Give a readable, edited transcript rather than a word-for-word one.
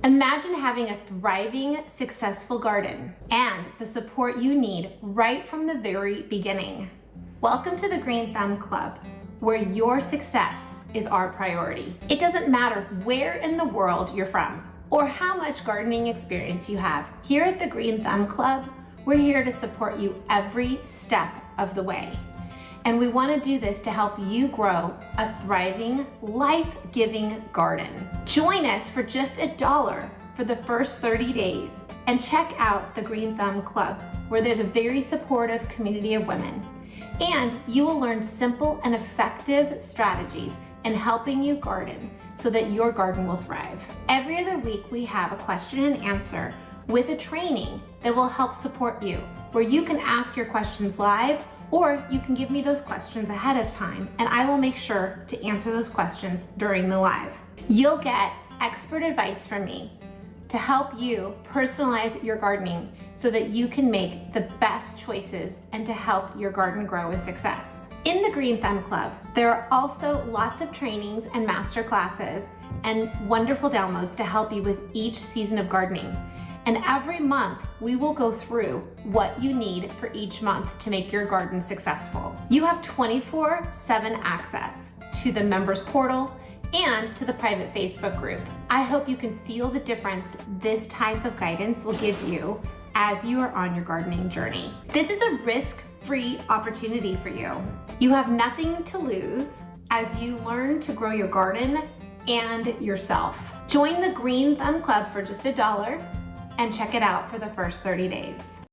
Imagine having a thriving, successful garden and the support you need right from the very beginning. Welcome to the Green Thumb Club, where your success is our priority. It doesn't matter where in the world you're from or how much gardening experience you have. Here at the Green Thumb Club, we're here to support you every step of the way. And we want to do this to help you grow a thriving, life-giving garden. Join us for just $1 for the first 30 days and check out the Green Thumb Club, where there's a very supportive community of women. And you will learn simple and effective strategies in helping you garden so that your garden will thrive. Every other week, we have a question and answer with a training that will help support you, where you can ask your questions live, or you can give me those questions ahead of time and I will make sure to answer those questions during the live. You'll get expert advice from me to help you personalize your gardening so that you can make the best choices and to help your garden grow with success. In the Green Thumb Club, there are also lots of trainings and master classes and wonderful downloads to help you with each season of gardening. And every month, we will go through what you need for each month to make your garden successful. You have 24/7 access to the members portal and to the private Facebook group. I hope you can feel the difference this type of guidance will give you as you are on your gardening journey. This is a risk-free opportunity for you. You have nothing to lose as you learn to grow your garden and yourself. Join the Green Thumb Club for just $1 and check it out for the first 30 days.